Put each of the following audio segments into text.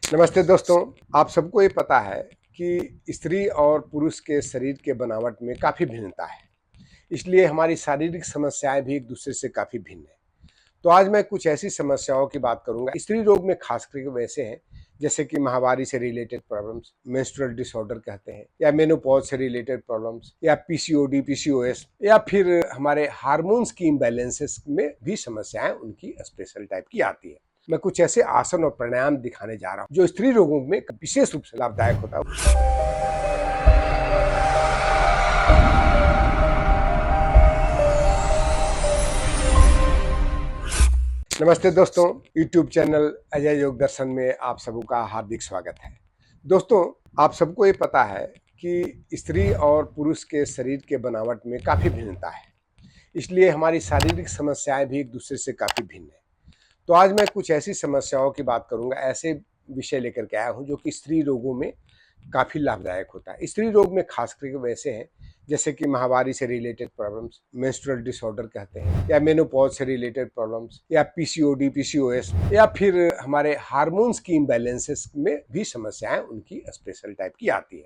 नमस्ते दोस्तों। आप सबको ये पता है कि स्त्री और पुरुष के शरीर के बनावट में काफ़ी भिन्नता है। इसलिए हमारी शारीरिक समस्याएं भी एक दूसरे से काफ़ी भिन्न है। तो आज मैं कुछ ऐसी समस्याओं की बात करूंगा स्त्री रोग में, खास करके वैसे हैं जैसे कि माहवारी से रिलेटेड प्रॉब्लम्स, मेंस्ट्रुअल डिसऑर्डर कहते हैं, या मेनोपॉज से रिलेटेड प्रॉब्लम्स, या पीसीओडी, पीसीओएस, या फिर हमारे हार्मोन्स की इम्बैलेंसेस में भी समस्याएं उनकी स्पेशल टाइप की आती है। मैं कुछ ऐसे आसन और प्राणायाम दिखाने जा रहा हूं जो स्त्री रोगों में विशेष रूप से लाभदायक होता है। नमस्ते दोस्तों, YouTube चैनल अजय योग दर्शन में आप सबका हार्दिक स्वागत है। दोस्तों, आप सबको ये पता है कि स्त्री और पुरुष के शरीर के बनावट में काफ़ी भिन्नता है। इसलिए हमारी शारीरिक समस्याएं भी एक दूसरे से काफ़ी भिन्न है। तो आज मैं कुछ ऐसी समस्याओं की बात करूंगा, ऐसे विषय लेकर के आया हूं जो कि स्त्री रोगों में काफ़ी लाभदायक होता है। स्त्री रोग में खास करके वैसे हैं जैसे कि माहवारी से रिलेटेड प्रॉब्लम्स, मेंस्ट्रुअल डिसऑर्डर कहते हैं, या मेनोपॉज से रिलेटेड प्रॉब्लम्स, या पीसीओडी, पीसीओएस, या फिर हमारे हार्मोन्स की इम्बैलेंसेस में भी समस्याएं उनकी स्पेशल टाइप की आती है।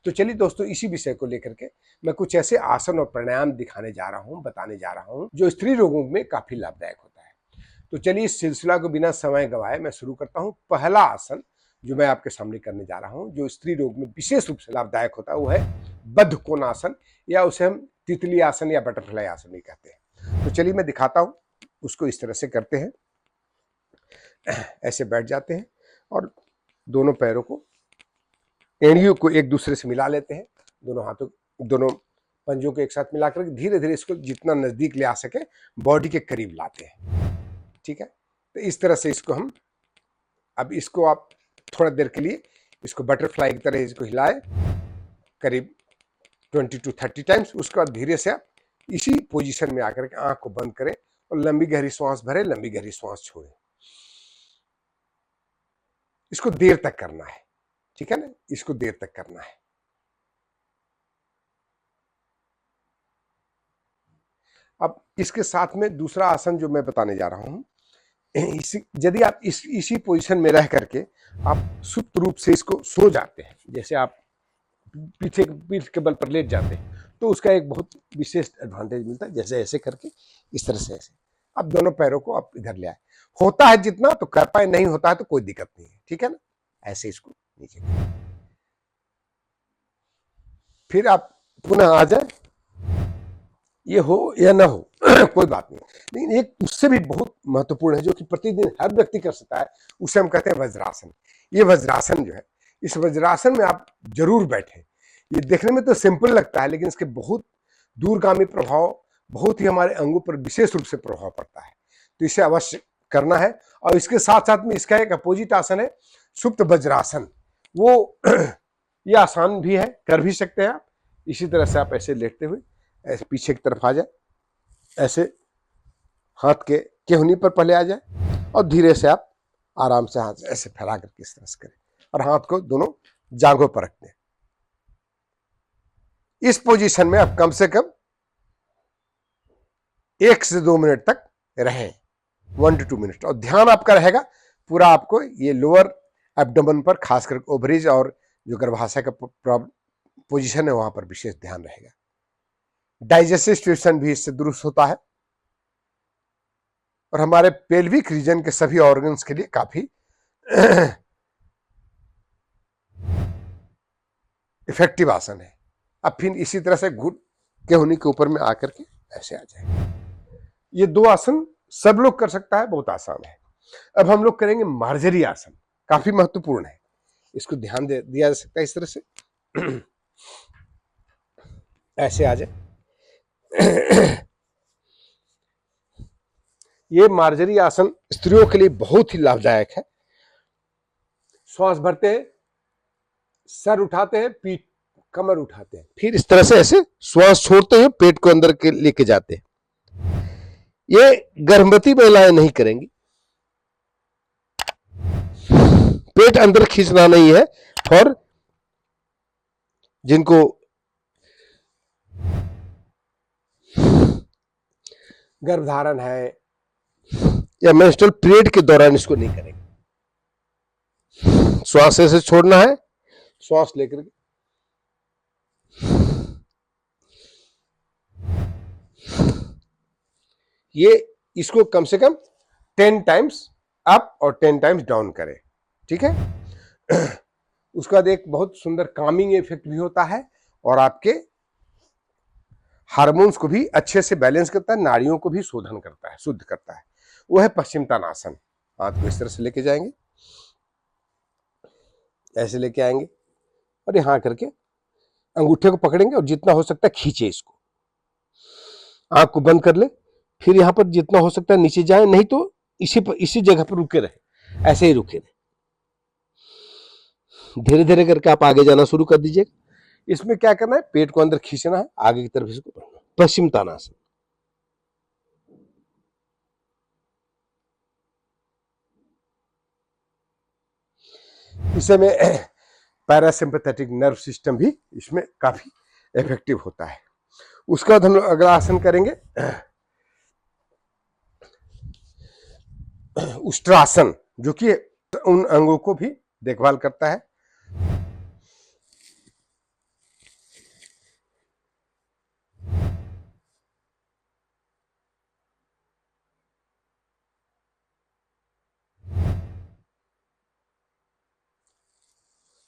तो चलिए दोस्तों, इसी विषय को लेकर के मैं कुछ ऐसे आसन और प्राणायाम दिखाने जा रहा हूं, बताने जा रहा हूं जो स्त्री रोगों में काफ़ी लाभदायक होता है। तो चलिए इस सिलसिला को बिना समय गंवाए मैं शुरू करता हूं। पहला आसन जो मैं आपके सामने करने जा रहा हूं जो स्त्री रोग में विशेष रूप से लाभदायक होता है वो है बद्ध कोणासन, या उसे हम तितली आसन या बटरफ्लाई आसन भी कहते हैं। तो चलिए मैं दिखाता हूं। उसको इस तरह से करते हैं, ऐसे बैठ जाते हैं और दोनों पैरों को, एड़ियों को एक दूसरे से मिला लेते हैं। दोनों हाथों, दोनों पंजों को एक साथ मिलाकर धीरे धीरे इसको जितना नजदीक ले आ सके बॉडी के करीब लाते हैं। ठीक है, तो इस तरह से इसको हम, अब इसको आप थोड़ा देर के लिए इसको बटरफ्लाई की तरह इसको हिलाए करीब 20 to 30 टाइम्स। उसके बाद धीरे से आप इसी पोजीशन में आकर के आंख को बंद करें और लंबी गहरी सांस भरें, लंबी गहरी सांस छोड़ें। इसको देर तक करना है, ठीक है ना, इसको देर तक करना है। अब इसके साथ में दूसरा आसन जो मैं बताने जा रहा हूं, यदि आप इसी पोजीशन में रह करके आप सुप्त रूप से इसको सो जाते हैं, जैसे आप पीठ के बल पर लेट जाते हैं, तो उसका एक बहुत विशेष एडवांटेज मिलता है। जैसे ऐसे करके इस तरह से ऐसे अब दोनों पैरों को आप इधर ले आए। होता है जितना तो कर पाए, नहीं होता है तो कोई दिक्कत नहीं है, ठीक है ना। ऐसे इसको नीचे, फिर आप पुनः आ जाए, ये हो या ना हो कोई बात नहीं। लेकिन एक उससे भी बहुत महत्वपूर्ण है जो कि प्रतिदिन हर व्यक्ति कर सकता है, उसे हम कहते हैं वज्रासन। ये वज्रासन जो है, इस वज्रासन में आप जरूर बैठे। ये देखने में तो सिंपल लगता है लेकिन इसके बहुत दूरगामी प्रभाव, बहुत ही हमारे अंगों पर विशेष रूप से प्रभाव पड़ता है। तो इसे अवश्य करना है। और इसके साथ साथ में इसका एक अपोजिट आसन है सुप्त वज्रासन। वो ये आसान भी है, कर भी सकते हैं आप। इसी तरह से आप ऐसे लेटते हुए ऐसे पीछे की तरफ आ जाए, ऐसे हाथ के केहनी पर पहले आ जाए और धीरे से आप आराम से हाथ ऐसे फैला करके इस तरह से करें और हाथ को दोनों जांघों पर रख दें। इस पोजीशन में आप कम से कम 1 से 2 मिनट तक रहें, 1 to 2 मिनट। और ध्यान आपका रहेगा पूरा, आपको ये लोअर एब्डोमेन पर, खासकर ओवरीज और जो गर्भाशय का पोजीशन है वहां पर विशेष ध्यान रहेगा। डाइजेस्टिव सिस्टम भी इससे दुरुस्त होता है और हमारे पेल्विक रीजन के सभी ऑर्गन्स के लिए काफी इफेक्टिव आसन है। अब फिर इसी तरह से घुट के होने के ऊपर में आकर के ऐसे आ जाए। ये दो आसन सब लोग कर सकता है, बहुत आसान है। अब हम लोग करेंगे मार्जरी आसन, काफी महत्वपूर्ण है। इसको ध्यान दिया जा सकता है इस तरह से ऐसे आ जाए। ये मार्जरी आसन स्त्रियों के लिए बहुत ही लाभदायक है। श्वास भरते हैं, सर उठाते हैं, पीठ कमर उठाते हैं, फिर इस तरह से ऐसे श्वास छोड़ते हैं, पेट को अंदर के लेके जाते हैं। ये गर्भवती महिलाएं नहीं करेंगी। पेट अंदर खींचना नहीं है। और जिनको गर्भधारण है या मेंस्ट्रुअल पीरियड के दौरान इसको नहीं करेंगे। श्वास ऐसे छोड़ना है, श्वास लेकर के ये इसको कम से कम 10 टाइम्स अप और 10 टाइम्स डाउन करें, ठीक है। उसके बाद एक बहुत सुंदर कामिंग इफेक्ट भी होता है और आपके हार्मोन्स को भी अच्छे से बैलेंस करता है, नाड़ियों को भी शोधन करता है, शुद्ध करता है। वो है पश्चिम तानासन। हाथ को इस तरह से लेके जाएंगे, ऐसे लेके आएंगे और यहां करके अंगूठे को पकड़ेंगे और जितना हो सकता है खींचे इसको, आंख को बंद कर ले, फिर यहां पर जितना हो सकता है नीचे जाए, नहीं तो इसी जगह पर रुके रहे, ऐसे ही रुके रहे। धीरे धीरे करके आप आगे जाना शुरू कर दीजिएगा। इसमें क्या करना है, पेट को अंदर खींचना है, आगे की तरफ इसको बढ़ना। पश्चिम तानासन। इसमें पैरासिम्पैथेटिक नर्व सिस्टम भी इसमें काफी इफेक्टिव होता है। उसके बाद हम लोग अगला आसन करेंगे उष्ट्रासन, जो कि उन अंगों को भी देखभाल करता है।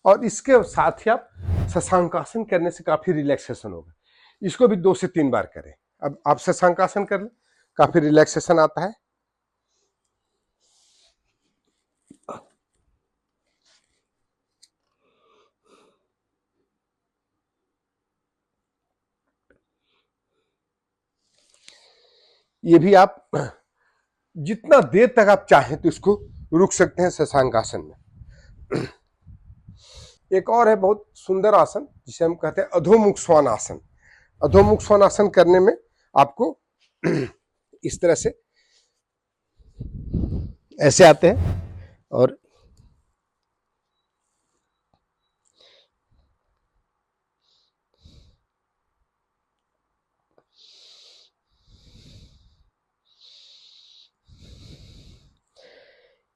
और इसके साथ ही आप शशांकासन करने से काफी रिलैक्सेशन होगा। इसको भी 2 से 3 बार करें। अब आप शशांकासन कर लें, काफी रिलैक्सेशन आता है। ये भी आप जितना देर तक आप चाहें तो इसको रुक सकते हैं शशांकासन में। एक और है बहुत सुंदर आसन जिसे हम कहते हैं अधोमुख स्वान आसन। अधोमुख स्वान आसन करने में आपको इस तरह से ऐसे आते हैं और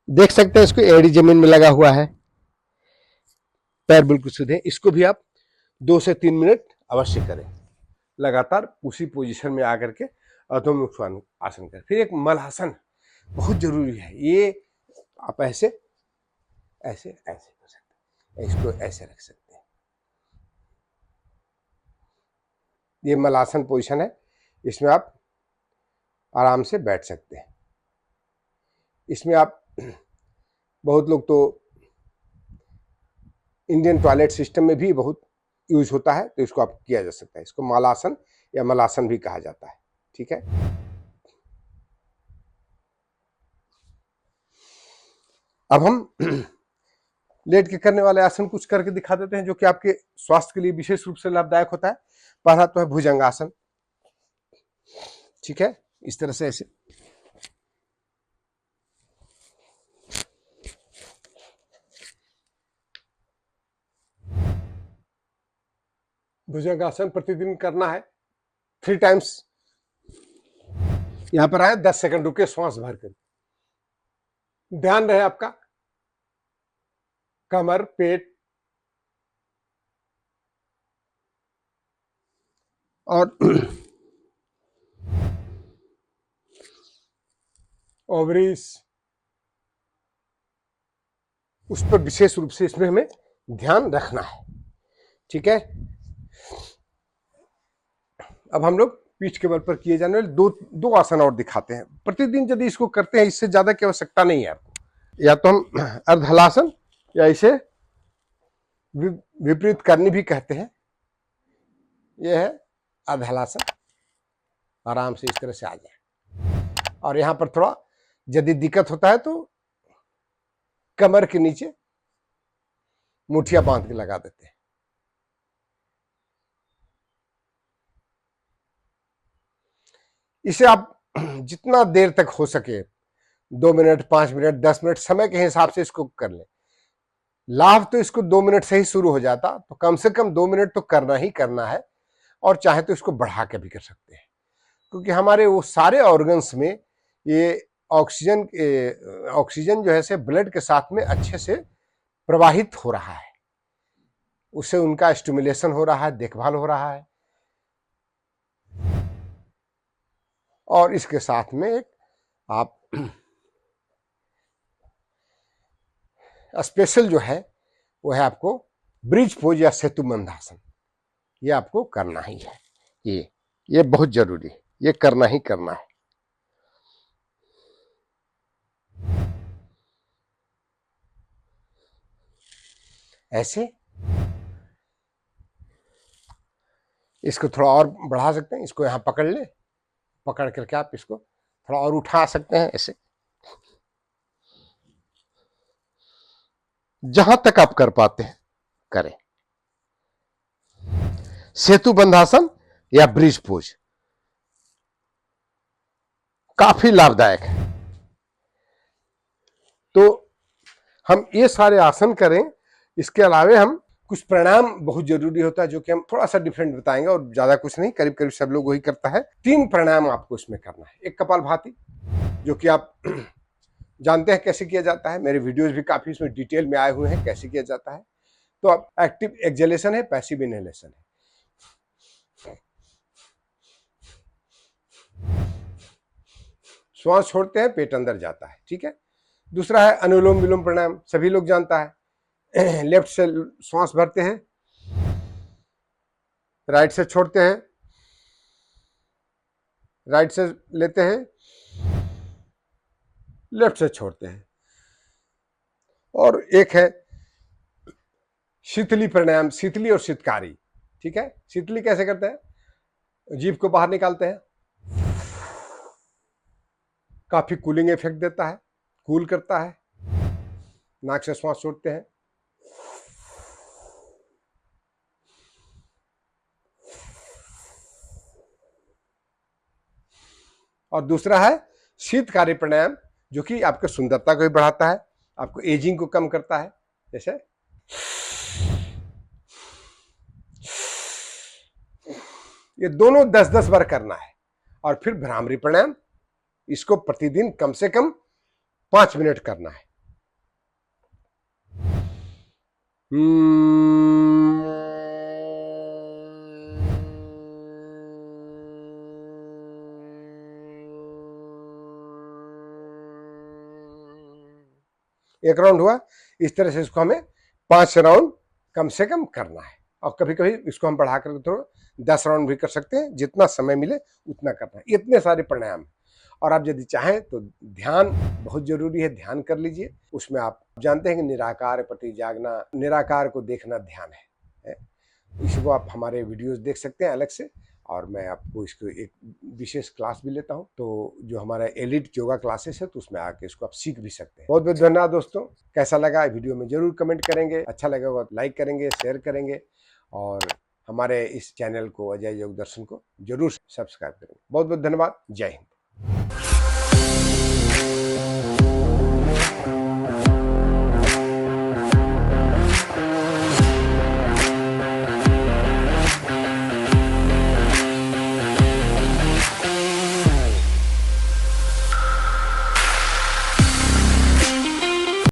देख सकते हैं इसको, एड़ी जमीन में लगा हुआ है, पैर बिल्कुल सीधे। इसको भी आप 2 से 3 मिनट अवश्य करें, लगातार उसी पोजीशन में आकर के अधोमुख स्वान आसन करें। फिर एक मलासन बहुत जरूरी है। ये आप ऐसे ऐसे ऐसे कर सकते हैं, इसको ऐसे रख सकते हैं। ये मलासन पोजीशन है, इसमें आप आराम से बैठ सकते हैं। इसमें आप बहुत लोग तो इंडियन टॉयलेट सिस्टम में भी बहुत यूज होता है, तो इसको आप किया जा सकता है। इसको मालासन या मलासन भी कहा जाता है, ठीक है। अब हम लेट के करने वाले आसन कुछ करके दिखा देते हैं, जो कि आपके स्वास्थ्य के लिए विशेष रूप से लाभदायक होता है। पहला तो है भुजंगासन, ठीक है। इस तरह से ऐसे भुजंगासन प्रतिदिन करना है 3 टाइम्स। यहां पर आए, 10 सेकंड रुके, श्वास भर कर। ध्यान रहे आपका कमर, पेट और ओवरीज, उस पर विशेष रूप से इसमें हमें ध्यान रखना है, ठीक है। अब हम लोग पीठ के बल पर किए जाने वाले दो आसन और दिखाते हैं। प्रतिदिन यदि इसको करते हैं, इससे ज्यादा की आवश्यकता नहीं है आपको। या तो हम अर्धहलासन या इसे विपरीत करनी भी कहते हैं। यह है अर्धहलासन। आराम से इस तरह से आ जाए और यहां पर थोड़ा यदि दिक्कत होता है तो कमर के नीचे मुठिया बांध के लगा देते हैं। इसे आप जितना देर तक हो सके, 2 मिनट, 5 मिनट, 10 मिनट, समय के हिसाब से इसको कर लें। लाभ तो इसको 2 मिनट से ही शुरू हो जाता, तो कम से कम 2 मिनट तो करना ही करना है। और चाहे तो इसको बढ़ा के भी कर सकते हैं, क्योंकि हमारे वो सारे ऑर्गन्स में ये ऑक्सीजन जो है से ब्लड के साथ में अच्छे से प्रवाहित हो रहा है, उससे उनका स्टिमुलेशन हो रहा है, देखभाल हो रहा है। और इसके साथ में एक आप स्पेशल जो है वो है आपको ब्रिज पोज या सेतु बंधासन। ये आपको करना ही है, ये बहुत जरूरी है, ये करना ही करना है। ऐसे इसको थोड़ा और बढ़ा सकते हैं, इसको यहां पकड़ ले, पकड़ करके आप इसको थोड़ा और उठा सकते हैं। ऐसे जहां तक आप कर पाते हैं करें। सेतु बंधासन या ब्रिज पोज काफी लाभदायक है। तो हम ये सारे आसन करें, इसके अलावे हम कुछ प्राणायाम बहुत जरूरी होता है, जो कि हम थोड़ा सा डिफरेंट बताएंगे, और ज्यादा कुछ नहीं, करीब करीब सब लोग वही करता है। 3 प्राणायाम आपको इसमें करना है। एक कपालभाति, जो कि आप जानते हैं कैसे किया जाता है, मेरे वीडियोस भी काफी इसमें डिटेल में आए हुए हैं कैसे किया जाता है। तो अब एक्टिव एक्सहेलेशन है, पैसिव इनहेलेशन है। श्वास छोड़ते हैं, पेट अंदर जाता है, ठीक है। दूसरा है अनुलोम विलोम प्राणायाम, सभी लोग जानता है। लेफ्ट से श्वास भरते हैं, राइट से छोड़ते हैं, राइट से लेते हैं, लेफ्ट से छोड़ते हैं। और एक है शीतली प्राणायाम, शीतली और शीतकारी, ठीक है। शीतली कैसे करते हैं, जीभ को बाहर निकालते हैं, काफी कूलिंग इफेक्ट देता है, कूल करता है। नाक से श्वास छोड़ते हैं, और दूसरा है शीतकारी प्राणायाम, जो कि आपकी सुंदरता को भी बढ़ाता है, आपको एजिंग को कम करता है। जैसे ये दोनों 10-10 बार करना है। और फिर भ्रामरी प्राणायाम, इसको प्रतिदिन कम से कम 5 मिनट करना है। एक राउंड हुआ, इस तरह से इसको हमें 5 राउंड कम से कम करना है। और कभी कभी इसको हम बढ़ाकर थोड़ा 10 राउंड भी कर सकते हैं, जितना समय मिले उतना करना है। इतने सारे प्राणायाम। और आप यदि चाहें तो ध्यान बहुत जरूरी है, ध्यान कर लीजिए। उसमें आप जानते हैं कि निराकार प्रति जागना, निराकार को देखना ध्यान है। इसको आप हमारे वीडियोस देख सकते हैं अलग से, और मैं आपको इसको एक विशेष क्लास भी लेता हूं, तो जो हमारा एलिट योगा क्लासेस है, तो उसमें आके इसको आप सीख भी सकते हैं। बहुत बहुत धन्यवाद दोस्तों। कैसा लगा वीडियो में जरूर कमेंट करेंगे, अच्छा लगेगा तो लाइक करेंगे, शेयर करेंगे, और हमारे इस चैनल को अजय योग दर्शन को जरूर सब्सक्राइब करेंगे। बहुत बहुत धन्यवाद। जय हिंद।